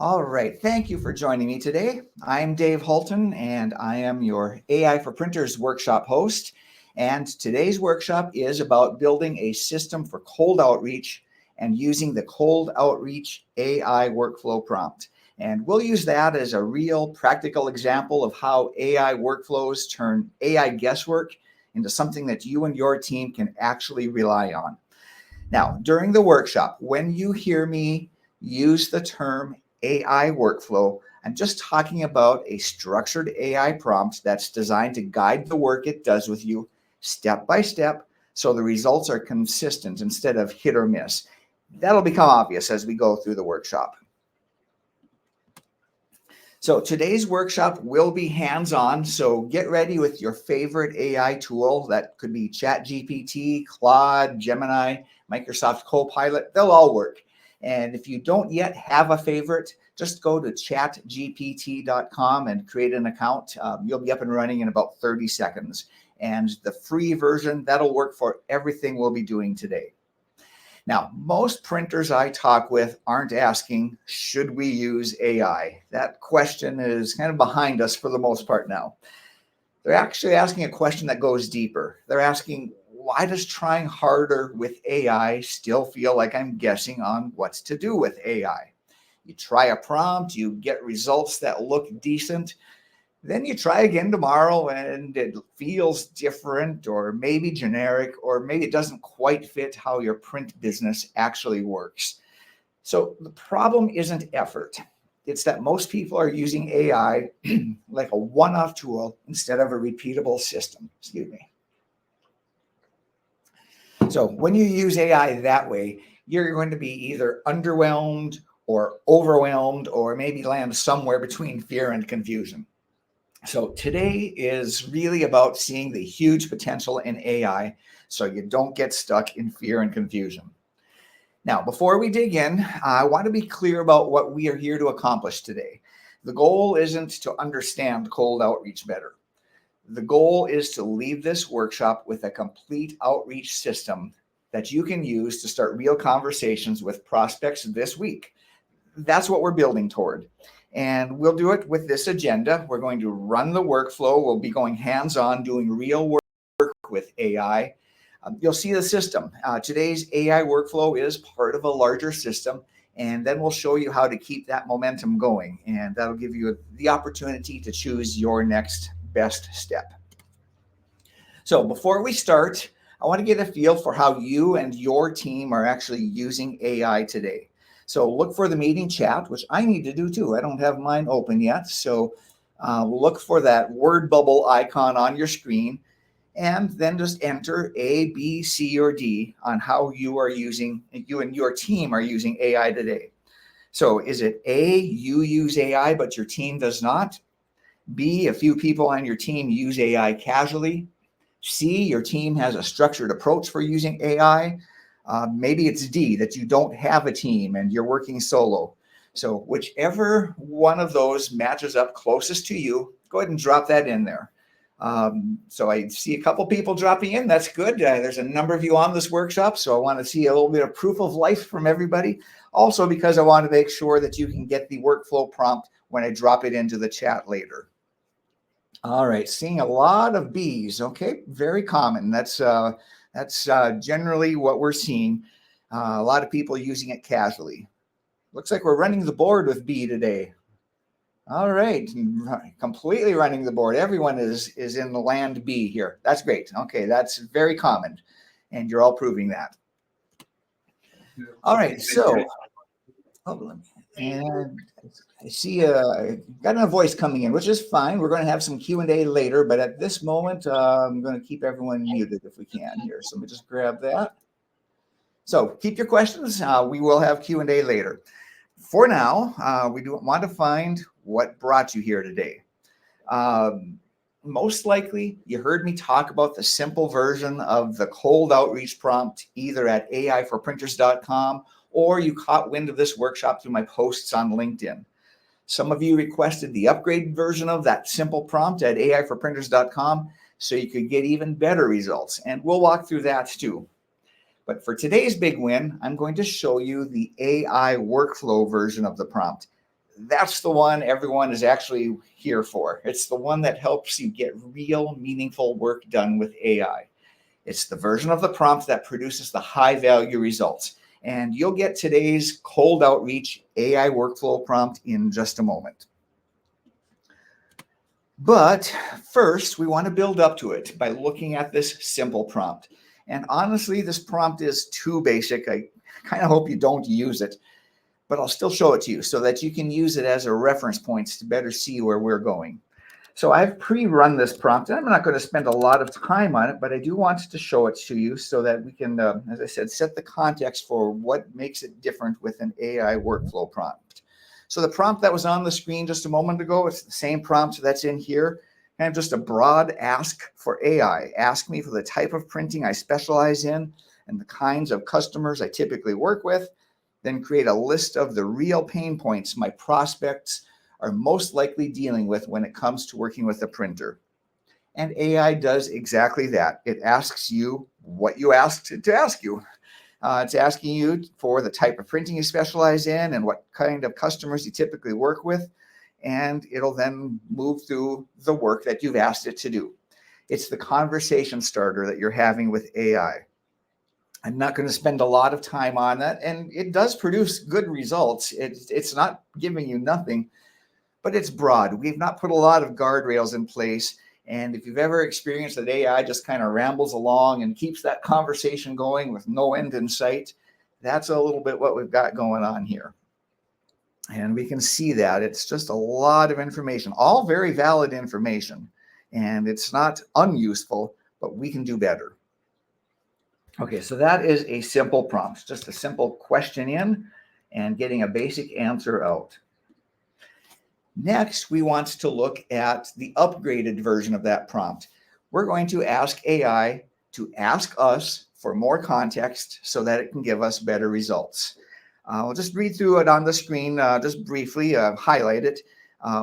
All right. Thank you for joining me today. I'm Dave Halton, and I am your AI for Printers workshop host. And today's workshop is about building a system for cold outreach and using the cold outreach AI workflow prompt. And we'll use that as a real practical example of how AI workflows turn AI guesswork into something that you and your team can actually rely on. Now, during the workshop, when you hear me use the term AI workflow, I'm just talking about a structured AI prompt that's designed to guide the work it does with you step by step so the results are consistent instead of hit or miss. That'll become obvious as we go through the workshop. So today's workshop will be hands-on, so get ready with your favorite AI tool. That could be ChatGPT, Claude, Gemini, Microsoft Copilot. They'll all work. And if you don't yet have a favorite, just go to chatgpt.com and create an account. You'll be up and running in about 30 seconds. And the free version, that'll work for everything we'll be doing today. Now, most printers I talk with aren't asking, should we use AI? That question is kind of behind us for the most part now. They're actually asking a question that goes deeper. They're asking, why does trying harder with AI still feel like I'm guessing on what's to do with AI? You try a prompt, you get results that look decent. Then you try again tomorrow and it feels different or maybe generic, or maybe it doesn't quite fit how your print business actually works. So the problem isn't effort. It's that most people are using AI like a one-off tool instead of a repeatable system. Excuse me. So when you use AI that way, you're going to be either underwhelmed or overwhelmed, or maybe land somewhere between fear and confusion. So today is really about seeing the huge potential in AI so you don't get stuck in fear and confusion. Now, before we dig in, I want to be clear about what we are here to accomplish today. The goal isn't to understand cold outreach better. The goal is to leave this workshop with a complete outreach system that you can use to start real conversations with prospects this week. That's what we're building toward. And we'll do it with this agenda. We're going to run the workflow. We'll be going hands-on, doing real work with AI. You'll see the system. Today's AI workflow is part of a larger system, and then we'll show you how to keep that momentum going. And that'll give you the opportunity to choose your next best step. So before we start, I want to get a feel for how you and your team are actually using AI today. So look for the meeting chat, which I need to do too. I don't have mine open yet. So look for that word bubble icon on your screen, and then just enter A, B, C, or D on how you and your team are using AI today. So is it A, you use AI, but your team does not? B, a few people on your team use AI casually? C, your team has a structured approach for using AI? Maybe it's D, that you don't have a team and you're working solo. So whichever one of those matches up closest to you, go ahead and drop that in there. So I see a couple people dropping in. That's good. There's a number of you on this workshop, so I want to see a little bit of proof of life from everybody. Also, because I want to make sure that you can get the workflow prompt when I drop it into the chat later. All right, seeing a lot of B's. Okay, very common. That's generally what we're seeing. A lot of people using it casually. Looks like we're running the board with B today. All right, completely running the board. Everyone is in the land B here. That's great. Okay, that's very common, and you're all proving that. All right, so, and I see got a voice coming in, which is fine. We're going to have some Q&A later, but at this moment, I'm going to keep everyone muted if we can here. So let me just grab that. So keep your questions. We will have Q&A later. For now, we do want to find what brought you here today. Most likely, you heard me talk about the simple version of the cold outreach prompt, either at aiforprinters.com, or you caught wind of this workshop through my posts on LinkedIn. Some of you requested the upgraded version of that simple prompt at aiforprinters.com so you could get even better results. And we'll walk through that too. But for today's big win, I'm going to show you the AI workflow version of the prompt. that's the one everyone is actually here for. It's the one that helps you get real, meaningful work done with AI. It's the version of the prompt that produces the high value results. And you'll get today's cold outreach AI workflow prompt in just a moment. But first, we want to build up to it by looking at this simple prompt. And honestly, this prompt is too basic. I kind of hope you don't use it, but I'll still show it to you so that you can use it as a reference point to better see where we're going. So I've pre-run this prompt, and I'm not going to spend a lot of time on it, but I do want to show it to you so that we can, as I said, set the context for what makes it different with an AI workflow prompt. So the prompt that was on the screen just a moment ago, it's the same prompt that's in here, and just a broad ask for AI. Ask me for the type of printing I specialize in and the kinds of customers I typically work with, then create a list of the real pain points my prospects are most likely dealing with when it comes to working with a printer. And AI does exactly that. It asks you what you asked it to ask you. It's asking you for the type of printing you specialize in and what kind of customers you typically work with. And it'll then move through the work that you've asked it to do. It's the conversation starter that you're having with AI. I'm not going to spend a lot of time on that. And it does produce good results. It's not giving you nothing, but it's broad. We've not put a lot of guardrails in place. And if you've ever experienced that AI just kind of rambles along and keeps that conversation going with no end in sight, that's a little bit what we've got going on here. And we can see that it's just a lot of information, all very valid information. And it's not unuseful, but we can do better. Okay, so that is a simple prompt, just a simple question in and getting a basic answer out. Next, we want to look at the upgraded version of that prompt. We're going to ask AI to ask us for more context so that it can give us better results. I'll just read through it on the screen, just briefly highlight it.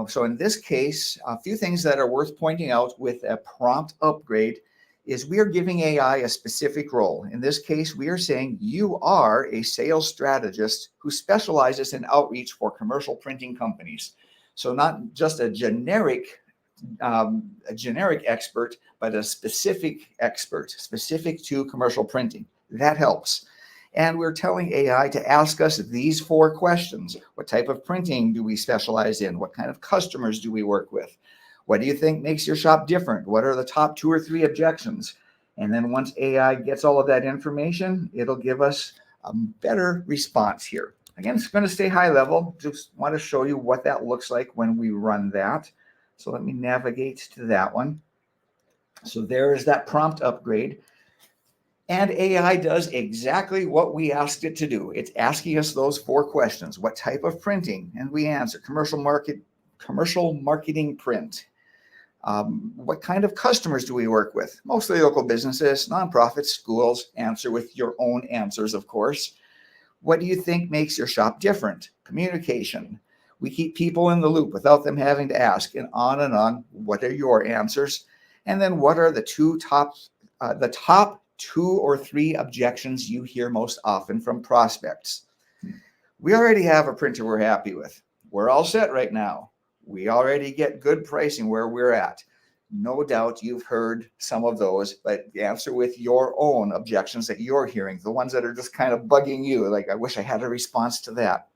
So in this case, a few things that are worth pointing out with a prompt upgrade is we are giving AI a specific role. In this case, we are saying you are a sales strategist who specializes in outreach for commercial printing companies. So not just a generic expert, but a specific expert, specific to commercial printing. That helps. And we're telling AI to ask us these 4 questions. What type of printing do we specialize in? What kind of customers do we work with? What do you think makes your shop different? What are the top 2 or 3 objections? And then once AI gets all of that information, it'll give us a better response here. Again, it's going to stay high level. Just want to show you what that looks like when we run that. So let me navigate to that one. So there is that prompt upgrade. And AI does exactly what we asked it to do. It's asking us those 4 questions. What type of printing? And we answer commercial marketing print. What kind of customers do we work with? Mostly local businesses, nonprofits, schools. Answer with your own answers, of course. What do you think makes your shop different? Communication. We keep people in the loop without them having to ask, and on and on. What are your answers? And then what are the top 2 or 3 objections you hear most often from prospects? We already have a printer we're happy with. We're all set right now. We already get good pricing where we're at. No doubt you've heard some of those, but answer with your own objections that you're hearing, the ones that are just kind of bugging you, like, I wish I had a response to that.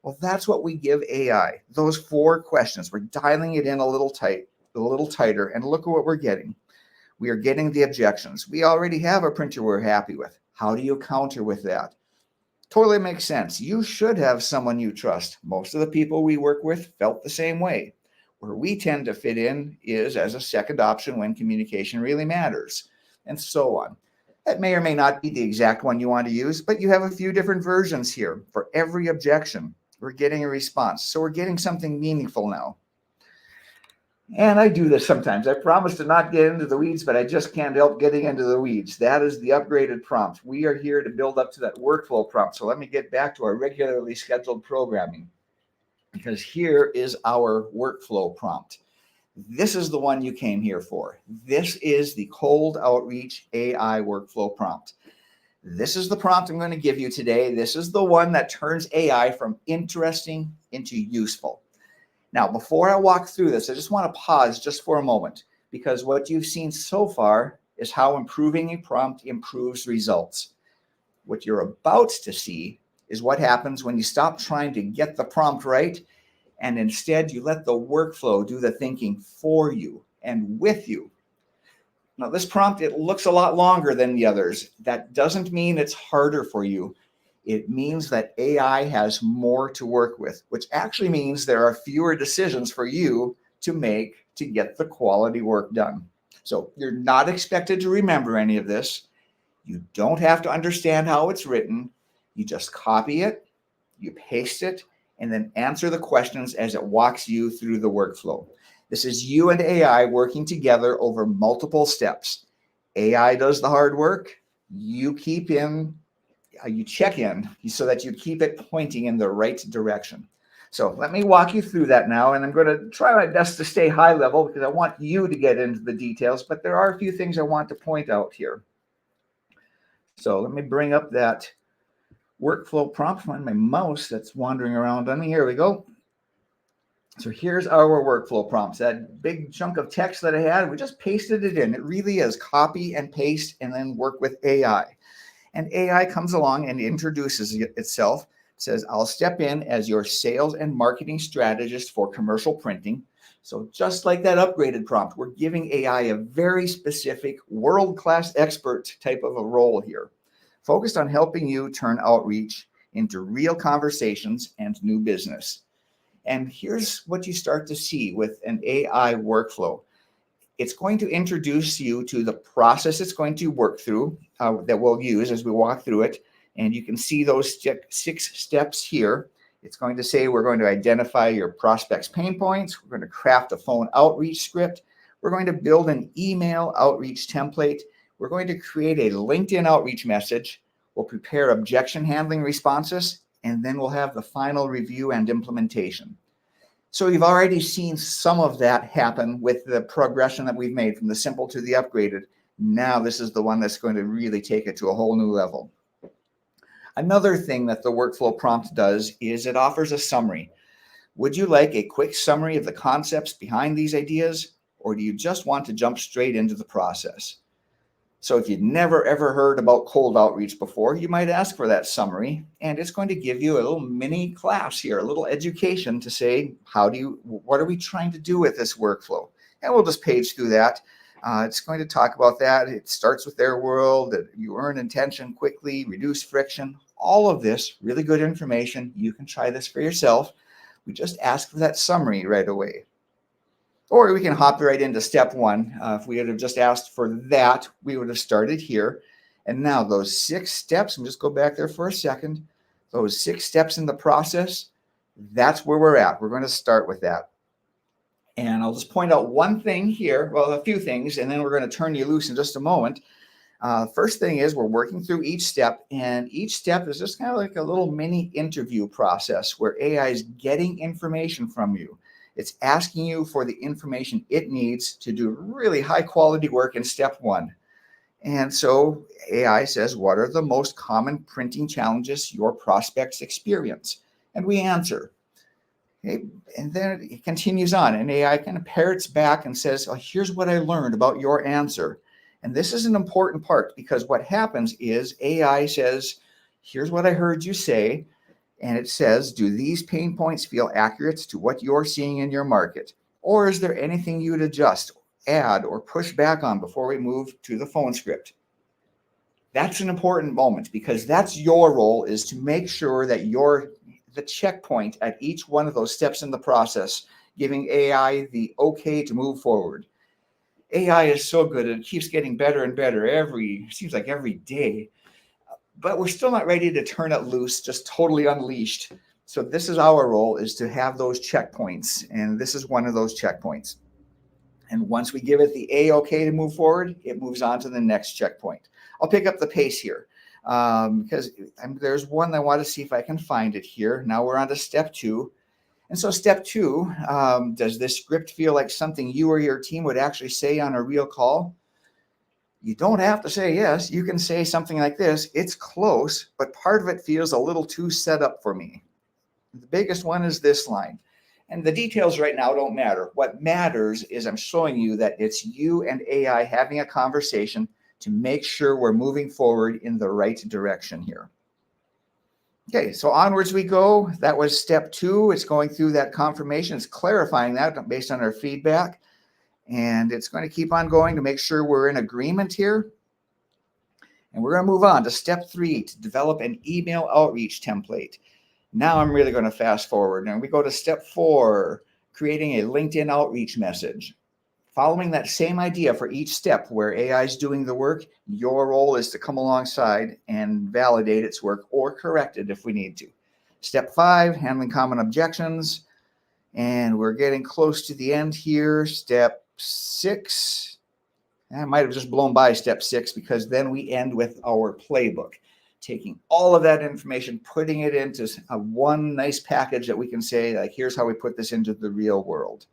Well, that's what we give AI, those 4 questions. We're dialing it in a little tighter, and look at what we're getting. We are getting the objections. We already have a printer we're happy with. How do you counter with that? Totally makes sense. You should have someone you trust. Most of the people we work with felt the same way. Where we tend to fit in is as a second option when communication really matters, and so on. That may or may not be the exact one you want to use, but you have a few different versions here. For every objection, we're getting a response. So we're getting something meaningful now. And I do this sometimes. I promise to not get into the weeds, but I just can't help getting into the weeds. That is the upgraded prompt. We are here to build up to that workflow prompt. So let me get back to our regularly scheduled programming, because here is our workflow prompt. This is the one you came here for. This is the cold outreach AI workflow prompt. This is the prompt I'm going to give you today. This is the one that turns AI from interesting into useful. Now, before I walk through this, I just want to pause just for a moment, because what you've seen so far is how improving a prompt improves results. What you're about to see is what happens when you stop trying to get the prompt right, and instead you let the workflow do the thinking for you and with you. Now, this prompt, it looks a lot longer than the others. That doesn't mean it's harder for you. It means that AI has more to work with, which actually means there are fewer decisions for you to make to get the quality work done. So you're not expected to remember any of this. You don't have to understand how it's written. You just copy it, you paste it, and then answer the questions as it walks you through the workflow. This is you and AI working together over multiple steps. AI does the hard work. You check in so that you keep it pointing in the right direction. So let me walk you through that now, and I'm going to try my best to stay high level because I want you to get into the details, but there are a few things I want to point out here. So let me bring up that workflow prompt on my mouse that's wandering around on me. Here we go. So here's our workflow prompts. That big chunk of text that I had, we just pasted it in. It really is copy and paste and then work with AI. And AI comes along and introduces itself. It says, I'll step in as your sales and marketing strategist for commercial printing. So just like that upgraded prompt, we're giving AI a very specific world-class expert type of a role here, focused on helping you turn outreach into real conversations and new business. And here's what you start to see with an AI workflow. It's going to introduce you to the process it's going to work through that we'll use as we walk through it. And you can see those 6 steps here. It's going to say we're going to identify your prospects' pain points. We're going to craft a phone outreach script. We're going to build an email outreach template. We're going to create a LinkedIn outreach message. We'll prepare objection handling responses, and then we'll have the final review and implementation. So you've already seen some of that happen with the progression that we've made from the simple to the upgraded. Now this is the one that's going to really take it to a whole new level. Another thing that the workflow prompt does is it offers a summary. Would you like a quick summary of the concepts behind these ideas, or do you just want to jump straight into the process? So if you'd never ever heard about cold outreach before, you might ask for that summary, and it's going to give you a little mini class here, a little education to say, what are we trying to do with this workflow? And we'll just page through that. It's going to talk about that. It starts with their world, that you earn intention quickly, reduce friction, all of this, really good information. You can try this for yourself. We just ask for that summary right away. Or we can hop right into step 1. If we had have just asked for that, we would have started here. And now those 6 steps, and just go back there for a second, those 6 steps in the process, that's where we're at. We're going to start with that. And I'll just point out one thing here, well, a few things, and then we're going to turn you loose in just a moment. First thing is we're working through each step, and each step is just kind of like a little mini interview process where AI is getting information from you. It's asking you for the information it needs to do really high quality work in step 1. And so AI says, what are the most common printing challenges your prospects experience? And we answer. Okay. And then it continues on, and AI kind of parrots back and says, oh, here's what I learned about your answer. And this is an important part, because what happens is AI says, here's what I heard you say. And it says, do these pain points feel accurate to what you're seeing in your market? Or is there anything you'd adjust, add, or push back on before we move to the phone script? That's an important moment, because that's your role, is to make sure that you're the checkpoint at each one of those steps in the process, giving AI the okay to move forward. AI is so good, and it keeps getting better and better seems like every day. But we're still not ready to turn it loose, just totally unleashed. So this is our role, is to have those checkpoints. And this is one of those checkpoints. And once we give it the A-OK to move forward, it moves on to the next checkpoint. I'll pick up the pace here because there's one I want to see if I can find it here. Now we're on to step 2. And so step 2, does this script feel like something you or your team would actually say on a real call? You don't have to say yes. You can say something like this. It's close, but part of it feels a little too set up for me. The biggest one is this line. And the details right now don't matter. What matters is I'm showing you that it's you and AI having a conversation to make sure we're moving forward in the right direction here. Okay, so onwards we go. That was step 2. It's going through that confirmation. It's clarifying that based on our feedback. And it's going to keep on going to make sure we're in agreement here. And we're going to move on to step 3 to develop an email outreach template. Now I'm really going to fast forward. And we go to step 4, creating a LinkedIn outreach message. Following that same idea for each step where AI is doing the work, your role is to come alongside and validate its work or correct it if we need to. Step 5, handling common objections. And we're getting close to the end here. Step 6. I might have just blown by step 6 because then we end with our playbook. Taking all of that information, putting it into one nice package that we can say, like, here's how we put this into the real world.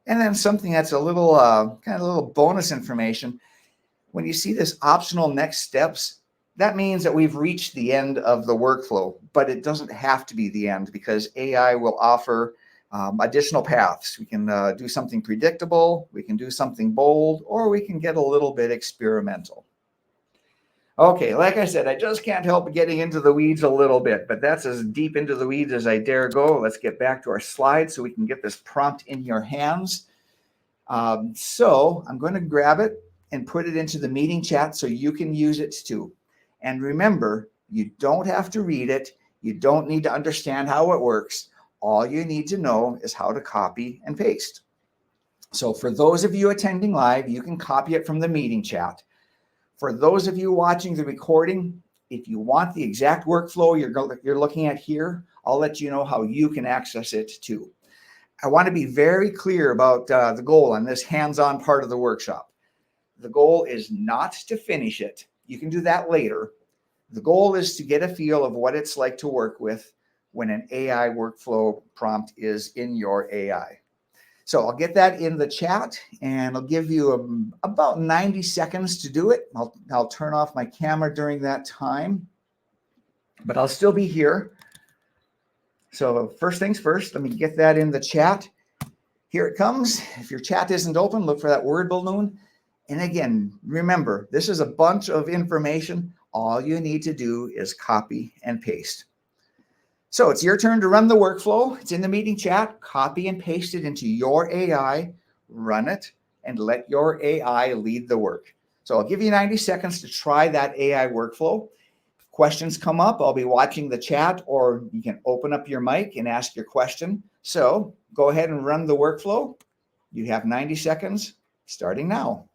And then something that's a little kind of a little bonus information. When you see this optional next steps, that means that we've reached the end of the workflow, but it doesn't have to be the end because AI will offer additional paths. We can do something predictable, we can do something bold, or we can get a little bit experimental. Okay, like I said, I just can't help getting into the weeds a little bit, but that's as deep into the weeds as I dare go. Let's get back to our slides so we can get this prompt in your hands. So I'm going to grab it and put it into the meeting chat so you can use it too. And remember, you don't have to read it. You don't need to understand how it works. All you need to know is how to copy and paste. So for those of you attending live, you can copy it from the meeting chat. For those of you watching the recording, if you want the exact workflow you're looking at here, I'll let you know how you can access it too. I want to be very clear about the goal on this hands-on part of the workshop. The goal is not to finish it. You can do that later. The goal is to get a feel of what it's like to work with when an AI workflow prompt is in your AI. So I'll get that in the chat and I'll give you about 90 seconds to do it. I'll turn off my camera during that time, but I'll still be here. So first things first, let me get that in the chat. Here it comes. If your chat isn't open, look for that word balloon. And again, remember, this is a bunch of information. All you need to do is copy and paste. So it's your turn to run the workflow. It's in the meeting chat. Copy and paste it into your AI, run it, and let your AI lead the work. So I'll give you 90 seconds to try that AI workflow. If questions come up, I'll be watching the chat, or you can open up your mic and ask your question. So go ahead and run the workflow. You have 90 seconds starting now.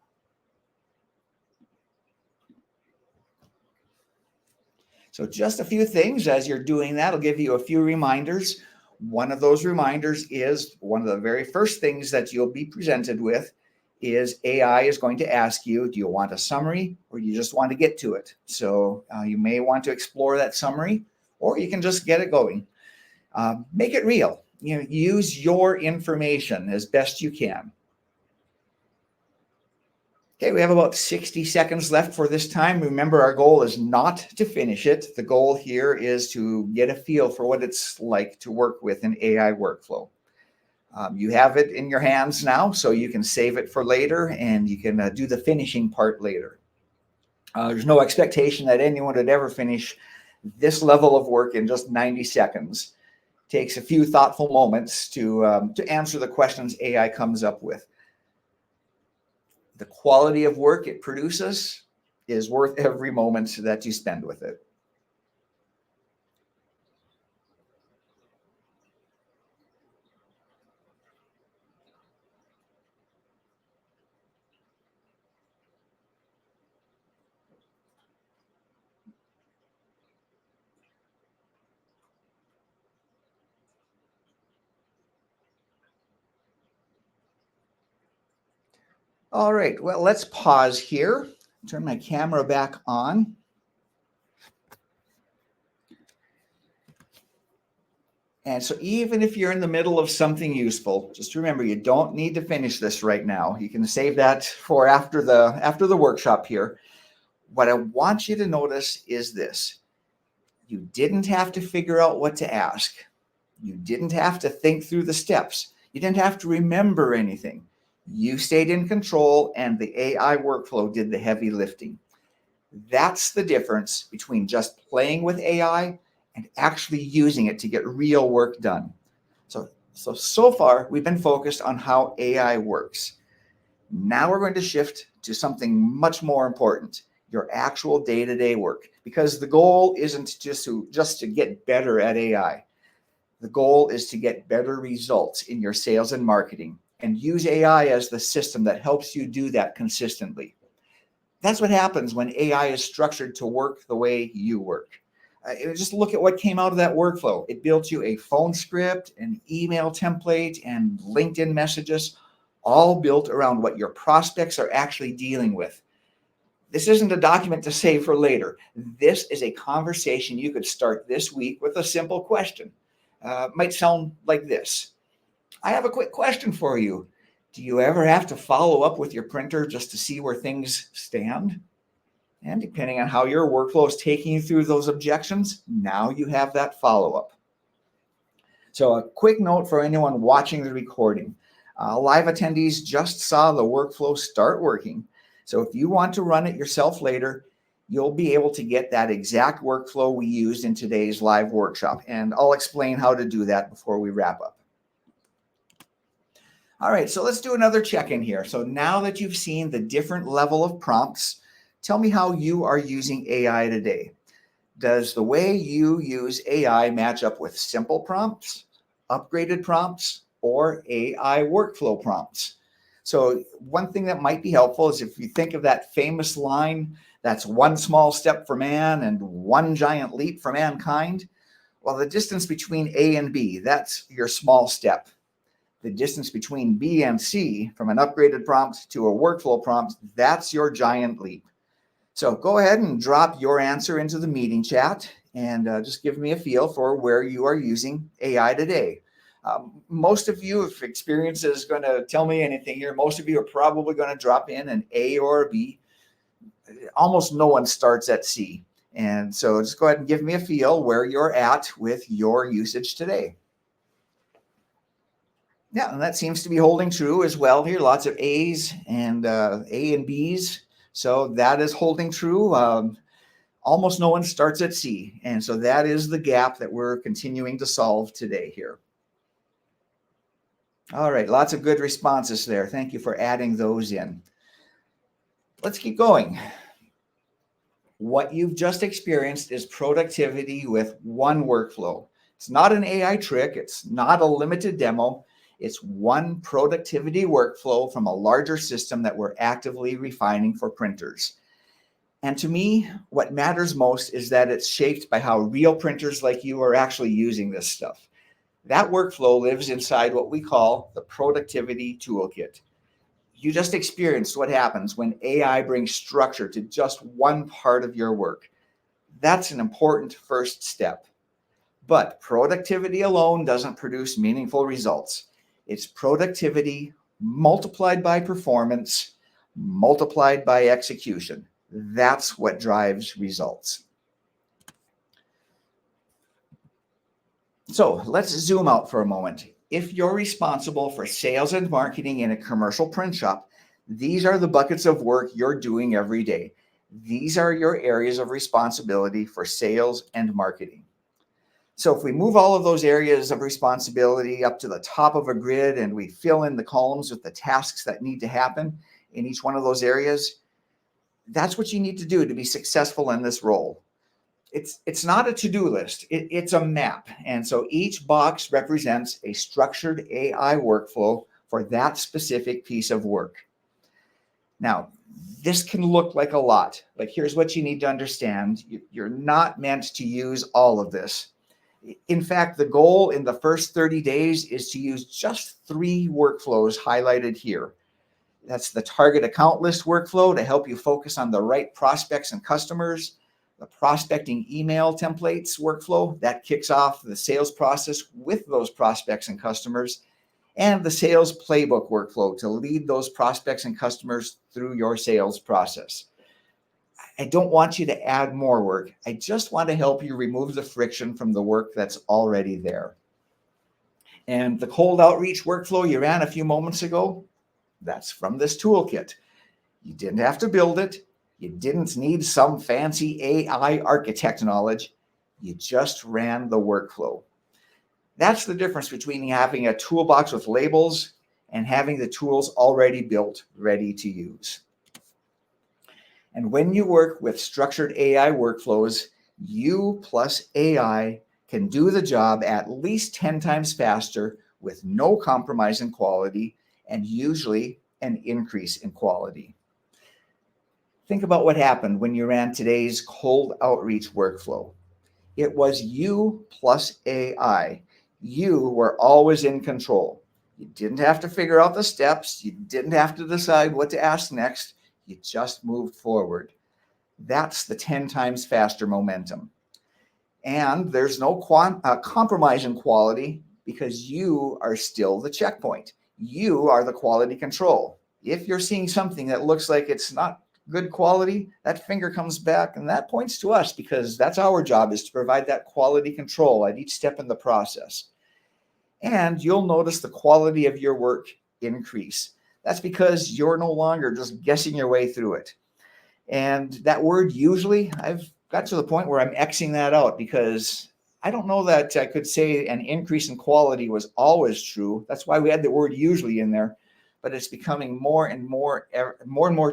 So just a few things as you're doing that. I'll give you a few reminders. One of those reminders is one of the very first things that you'll be presented with is AI is going to ask you, do you want a summary or you just want to get to it? So you may want to explore that summary, or you can just get it going. Make it real. Use your information as best you can. Okay, we have about 60 seconds left for this time. Remember, our goal is not to finish it. The goal here is to get a feel for what it's like to work with an AI workflow. You have it in your hands now, so you can save it for later and you can do the finishing part later. There's no expectation that anyone would ever finish this level of work in just 90 seconds. It takes a few thoughtful moments to answer the questions AI comes up with. The quality of work it produces is worth every moment that you spend with it. All right, well, let's pause here. Turn my camera back on. And so even if you're in the middle of something useful, just remember you don't need to finish this right now. You can save that for after the workshop here. What I want you to notice is this. You didn't have to figure out what to ask. You didn't have to think through the steps. You didn't have to remember anything. You stayed in control and the AI workflow did the heavy lifting. That's the difference between just playing with AI and actually using it to get real work done. So far, we've been focused on how AI works. Now we're going to shift to something much more important, your actual day-to-day work, because the goal isn't just to get better at AI. The goal is to get better results in your sales and marketing and use AI as the system that helps you do that consistently. That's what happens when AI is structured to work the way you work. Just look at what came out of that workflow. It built you a phone script, an email template, and LinkedIn messages, all built around what your prospects are actually dealing with. This isn't a document to save for later. This is a conversation you could start this week with a simple question. Might sound like this. I have a quick question for you. Do you ever have to follow up with your printer just to see where things stand? And depending on how your workflow is taking you through those objections, now you have that follow-up. So a quick note for anyone watching the recording. Live attendees just saw the workflow start working. So if you want to run it yourself later, you'll be able to get that exact workflow we used in today's live workshop. And I'll explain how to do that before we wrap up. All right, so let's do another check-in here. So now that you've seen the different level of prompts, tell me how you are using AI today. Does the way you use AI match up with simple prompts, upgraded prompts, or AI workflow prompts? So one thing that might be helpful is if you think of that famous line, that's one small step for man and one giant leap for mankind. Well, the distance between A and B, that's your small step. The distance between B and C from an upgraded prompt to a workflow prompt, that's your giant leap. So go ahead and drop your answer into the meeting chat and just give me a feel for where you are using AI today. Most of you, if experience is going to tell me anything here, most of you are probably going to drop in an A or a B. Almost no one starts at C. And so just go ahead and give me a feel where you're at with your usage today. Yeah, and that seems to be holding true as well here. Lots of A's and A and B's. So that is holding true. Almost no one starts at C. And so that is the gap that we're continuing to solve today here. All right, lots of good responses there. Thank you for adding those in. Let's keep going. What you've just experienced is productivity with one workflow. It's not an AI trick. It's not a limited demo. It's one productivity workflow from a larger system that we're actively refining for printers. And to me, what matters most is that it's shaped by how real printers like you are actually using this stuff. That workflow lives inside what we call the productivity toolkit. You just experienced what happens when AI brings structure to just one part of your work. That's an important first step. But productivity alone doesn't produce meaningful results. It's productivity multiplied by performance, multiplied by execution. That's what drives results. So let's zoom out for a moment. If you're responsible for sales and marketing in a commercial print shop, these are the buckets of work you're doing every day. These are your areas of responsibility for sales and marketing. So if we move all of those areas of responsibility up to the top of a grid and we fill in the columns with the tasks that need to happen in each one of those areas, that's what you need to do to be successful in this role. It's not a to-do list, it's a map. And so each box represents a structured AI workflow for that specific piece of work. Now, this can look like a lot, but here's what you need to understand. You're not meant to use all of this. In fact, the goal in the first 30 days is to use just 3 workflows highlighted here. That's the target account list workflow to help you focus on the right prospects and customers, The prospecting email templates workflow, that kicks off the sales process with those prospects and customers, and the sales playbook workflow to lead those prospects and customers through your sales process. I don't want you to add more work. I just want to help you remove the friction from the work that's already there. And the cold outreach workflow you ran a few moments ago, that's from this toolkit. You didn't have to build it. You didn't need some fancy AI architect knowledge. You just ran the workflow. That's the difference between having a toolbox with labels and having the tools already built, ready to use. And when you work with structured AI workflows, you plus AI can do the job at least 10 times faster with no compromise in quality and usually an increase in quality. Think about what happened when you ran today's cold outreach workflow. It was you plus AI. You were always in control. You didn't have to figure out the steps. You didn't have to decide what to ask next. You just moved forward. That's the 10 times faster momentum. And there's no compromise in quality because you are still the checkpoint. You are the quality control. If you're seeing something that looks like it's not good quality, that finger comes back and that points to us because that's our job, is to provide that quality control at each step in the process. And you'll notice the quality of your work increase. That's because you're no longer just guessing your way through it. And that word usually, I've got to the point where I'm Xing that out because I don't know that I could say an increase in quality was always true. That's why we had the word usually in there, but it's becoming more and more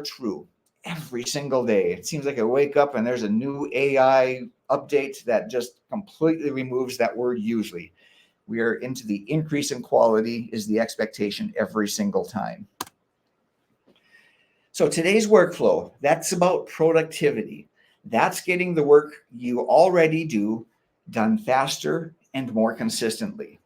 true every single day. It seems like I wake up and there's a new AI update that just completely removes that word usually. We are into the increase in quality is the expectation every single time. So today's workflow, that's about productivity. That's getting the work you already do done faster and more consistently.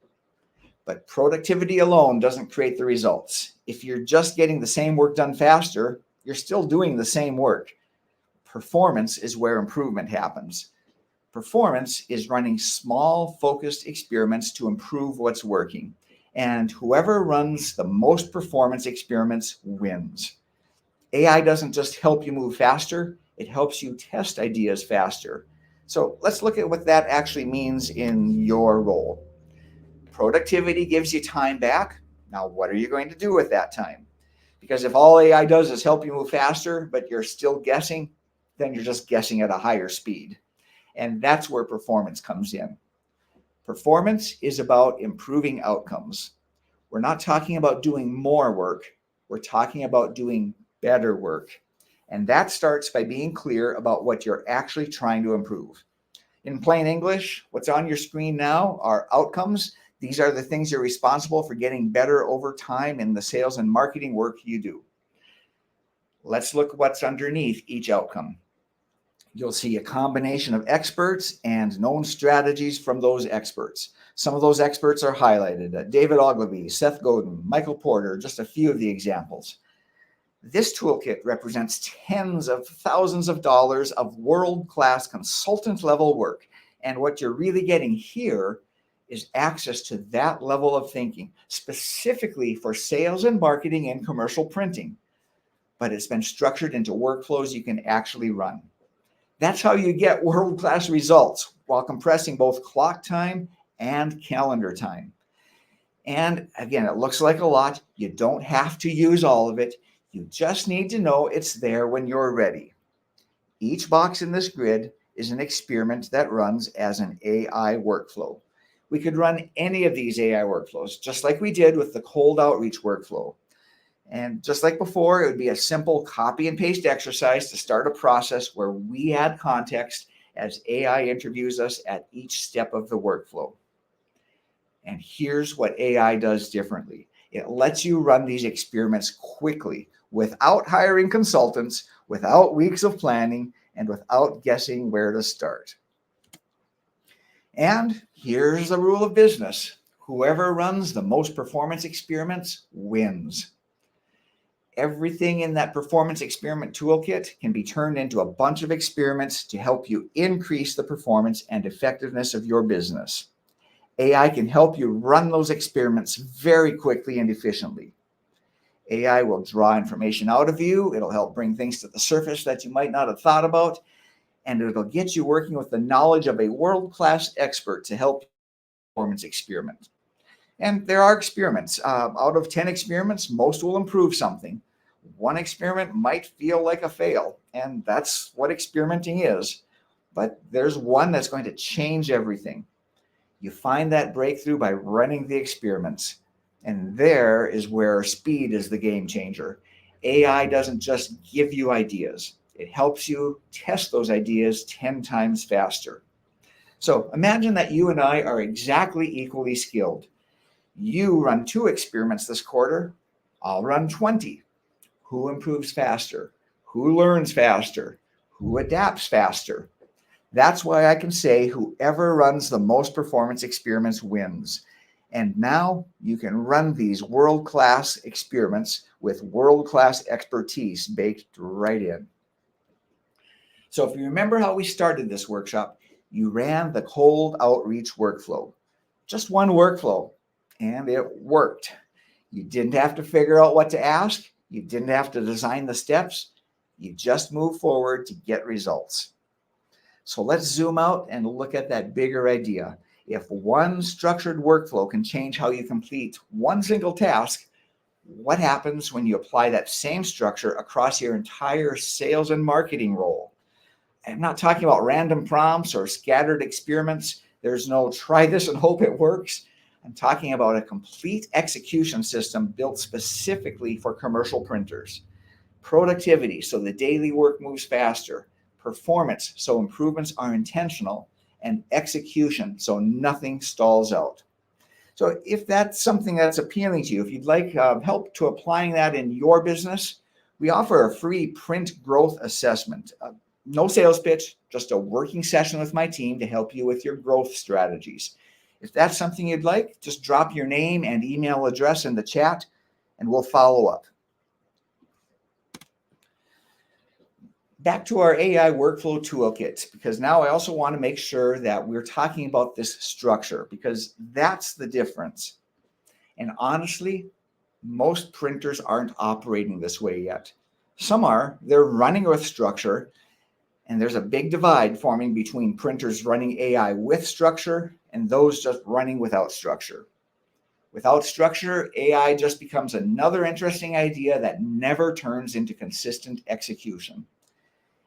But productivity alone doesn't create the results. If you're just getting the same work done faster, you're still doing the same work. Performance is where improvement happens. Performance is running small, focused experiments to improve what's working. And whoever runs the most performance experiments wins. AI doesn't just help you move faster, it helps you test ideas faster. So let's look at what that actually means in your role. Productivity gives you time back. Now, what are you going to do with that time? Because if all AI does is help you move faster, but you're still guessing, then you're just guessing at a higher speed. And that's where performance comes in. Performance is about improving outcomes. We're not talking about doing more work. We're talking about doing better work. And that starts by being clear about what you're actually trying to improve. In plain English, what's on your screen now are outcomes. These are the things you're responsible for getting better over time in the sales and marketing work you do. Let's look what's underneath each outcome. You'll see a combination of experts and known strategies from those experts. Some of those experts are highlighted. David Ogilvy, Seth Godin, Michael Porter, just a few of the examples. This toolkit represents tens of thousands of dollars of world-class consultant-level work. And what you're really getting here is access to that level of thinking, specifically for sales and marketing and commercial printing. But it's been structured into workflows you can actually run. That's how you get world-class results while compressing both clock time and calendar time. And again, it looks like a lot. You don't have to use all of it. You just need to know it's there when you're ready. Each box in this grid is an experiment that runs as an AI workflow. We could run any of these AI workflows, just like we did with the cold outreach workflow. And just like before, it would be a simple copy and paste exercise to start a process where we add context as AI interviews us at each step of the workflow. And here's what AI does differently. It lets you run these experiments quickly without hiring consultants, without weeks of planning, and without guessing where to start. And here's the rule of business. Whoever runs the most performance experiments wins. Everything in that performance experiment toolkit can be turned into a bunch of experiments to help you increase the performance and effectiveness of your business. AI can help you run those experiments very quickly and efficiently. AI will draw information out of you. It'll help bring things to the surface that you might not have thought about, and it'll get you working with the knowledge of a world-class expert to help performance experiment. And there are experiments. Out of 10 experiments, most will improve something. One experiment might feel like a fail, and that's what experimenting is. But there's one that's going to change everything. You find that breakthrough by running the experiments. And there is where speed is the game changer. AI doesn't just give you ideas. It helps you test those ideas 10 times faster. So imagine that you and I are exactly equally skilled. You run 2 experiments this quarter. I'll run 20. Who improves faster? Who learns faster? Who adapts faster? That's why I can say whoever runs the most performance experiments wins. And now you can run these world-class experiments with world-class expertise baked right in. So if you remember how we started this workshop, you ran the cold outreach workflow. Just one workflow, and it worked. You didn't have to figure out what to ask. You didn't have to design the steps. You just moved forward to get results. So let's zoom out and look at that bigger idea. If one structured workflow can change how you complete one single task, what happens when you apply that same structure across your entire sales and marketing role? I'm not talking about random prompts or scattered experiments. There's no try this and hope it works. I'm talking about a complete execution system built specifically for commercial printers. Productivity, so the daily work moves faster. Performance, so improvements are intentional. And execution, so nothing stalls out. So if that's something that's appealing to you, if you'd like help to applying that in your business, we offer a free print growth assessment. No sales pitch, just a working session with my team to help you with your growth strategies. If that's something you'd like, just drop your name and email address in the chat and we'll follow up. Back to our AI workflow toolkit, because now I also want to make sure that we're talking about this structure, because that's the difference. And honestly, most printers aren't operating this way yet. Some are. They're running with structure, and there's a big divide forming between printers running AI with structure and those just running without structure. Without structure, AI just becomes another interesting idea that never turns into consistent execution.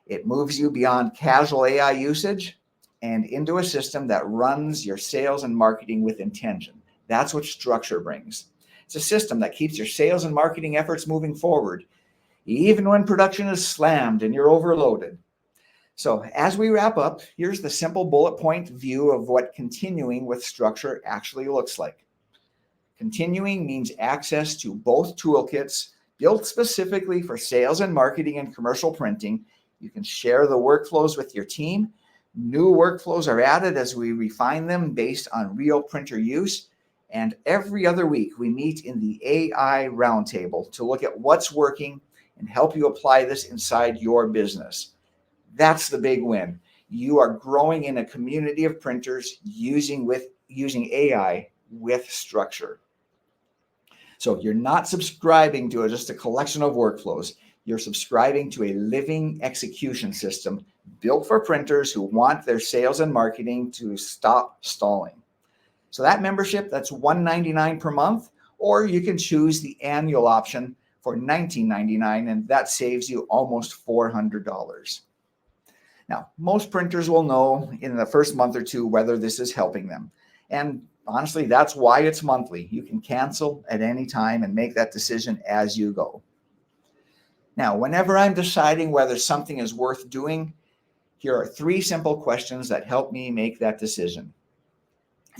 It moves you beyond casual AI usage and into a system that runs your sales and marketing with intention. That's what structure brings. It's a system that keeps your sales and marketing efforts moving forward, even when production is slammed and you're overloaded. So as we wrap up, here's the simple bullet point view of what continuing with structure actually looks like. Continuing means access to both toolkits built specifically for sales and marketing and commercial printing. You can share the workflows with your team. New workflows are added as we refine them based on real printer use. And every other week, we meet in the AI roundtable to look at what's working and help you apply this inside your business. That's the big win. You are growing in a community of printers using AI with structure. So you're not subscribing to just a collection of workflows. You're subscribing to a living execution system built for printers who want their sales and marketing to stop stalling. So that membership, that's $199 per month, or you can choose the annual option for $19.99, and that saves you almost $400. Now, most printers will know in the first month or two whether this is helping them. And honestly, that's why it's monthly. You can cancel at any time and make that decision as you go. Now, whenever I'm deciding whether something is worth doing, here are 3 simple questions that help me make that decision.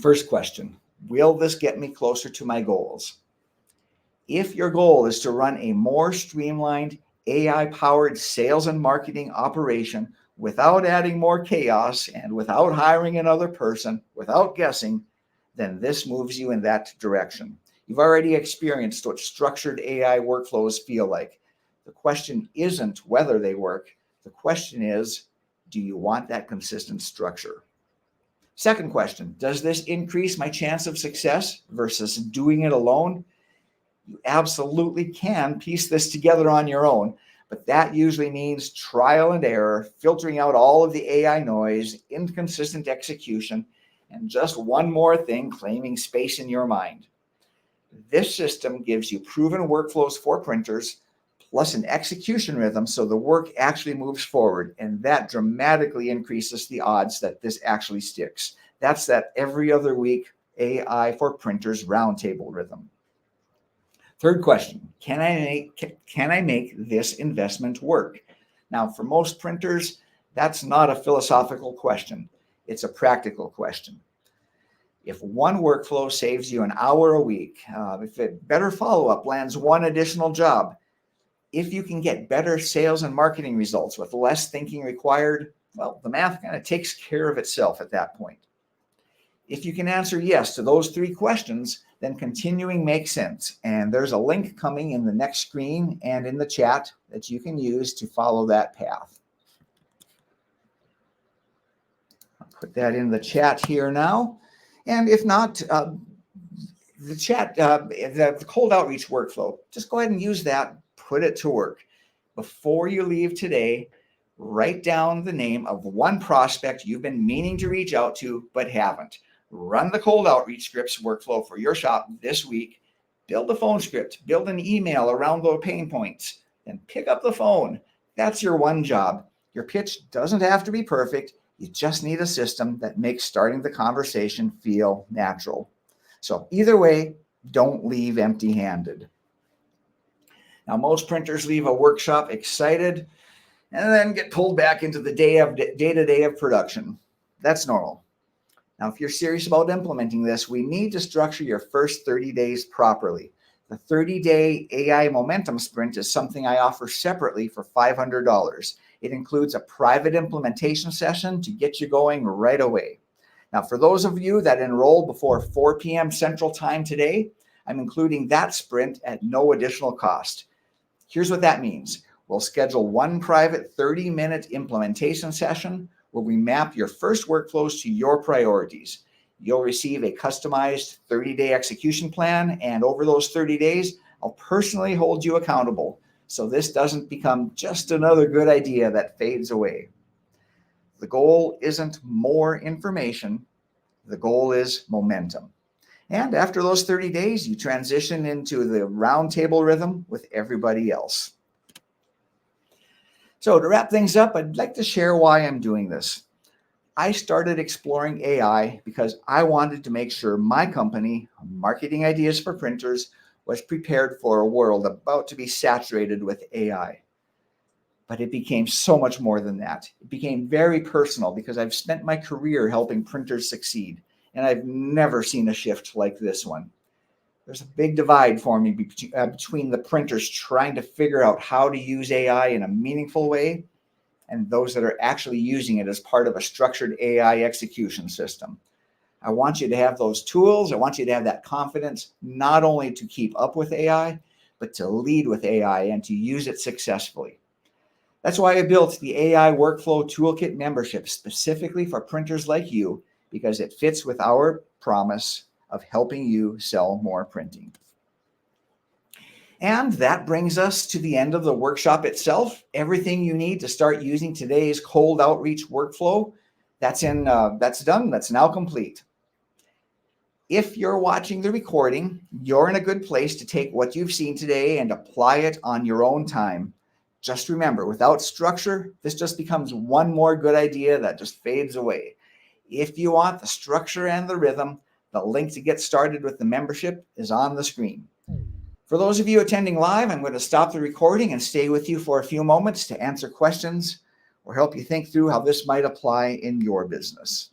First question, will this get me closer to my goals? If your goal is to run a more streamlined, AI-powered sales and marketing operation without adding more chaos and without hiring another person, without guessing, then this moves you in that direction. You've already experienced what structured AI workflows feel like. The question isn't whether they work. The question is, do you want that consistent structure? Second question, does this increase my chance of success versus doing it alone? You absolutely can piece this together on your own, but that usually means trial and error, filtering out all of the AI noise, inconsistent execution, and just one more thing claiming space in your mind. This system gives you proven workflows for printers, plus an execution rhythm so the work actually moves forward, and that dramatically increases the odds that this actually sticks. That's that every other week AI for printers roundtable rhythm. Third question, can I make this investment work? Now, for most printers, that's not a philosophical question. It's a practical question. If one workflow saves you an hour a week, if a better follow-up lands one additional job, if you can get better sales and marketing results with less thinking required, well, the math kind of takes care of itself at that point. If you can answer yes to those three questions, then continuing makes sense. And there's a link coming in the next screen and in the chat that you can use to follow that path. I'll put that in the chat here now. And if not, the chat, the cold outreach workflow, just go ahead and use that, put it to work. Before you leave today, write down the name of one prospect you've been meaning to reach out to but haven't. Run the cold outreach scripts workflow for your shop this week. Build a phone script, build an email around those pain points, and pick up the phone. That's your one job. Your pitch doesn't have to be perfect. You just need a system that makes starting the conversation feel natural. So either way, don't leave empty-handed. Now, most printers leave a workshop excited and then get pulled back into the day-to-day of production. That's normal. Now, if you're serious about implementing this, we need to structure your first 30 days properly. The 30-day AI momentum sprint is something I offer separately for $500. It includes a private implementation session to get you going right away. Now, for those of you that enroll before 4 p.m. Central Time today, I'm including that sprint at no additional cost. Here's what that means. We'll schedule one private 30-minute implementation session where we map your first workflows to your priorities. You'll receive a customized 30-day execution plan, and over those 30 days, I'll personally hold you accountable so this doesn't become just another good idea that fades away. The goal isn't more information. The goal is momentum. And after those 30 days, you transition into the roundtable rhythm with everybody else. So to wrap things up, I'd like to share why I'm doing this. I started exploring AI because I wanted to make sure my company, Marketing Ideas for Printers, was prepared for a world about to be saturated with AI. But it became so much more than that. It became very personal because I've spent my career helping printers succeed, and I've never seen a shift like this one. There's a big divide for me between the printers trying to figure out how to use AI in a meaningful way and those that are actually using it as part of a structured AI execution system. I want you to have those tools. I want you to have that confidence, not only to keep up with AI, but to lead with AI and to use it successfully. That's why I built the AI Workflow Toolkit membership specifically for printers like you, because it fits with our promise of helping you sell more printing. And that brings us to the end of the workshop itself. Everything you need to start using today's cold outreach workflow, that's done. That's now complete. If you're watching the recording, you're in a good place to take what you've seen today and apply it on your own time. Just remember, without structure, this just becomes one more good idea that just fades away. If you want the structure and the rhythm, the link to get started with the membership is on the screen. For those of you attending live, I'm going to stop the recording and stay with you for a few moments to answer questions or help you think through how this might apply in your business.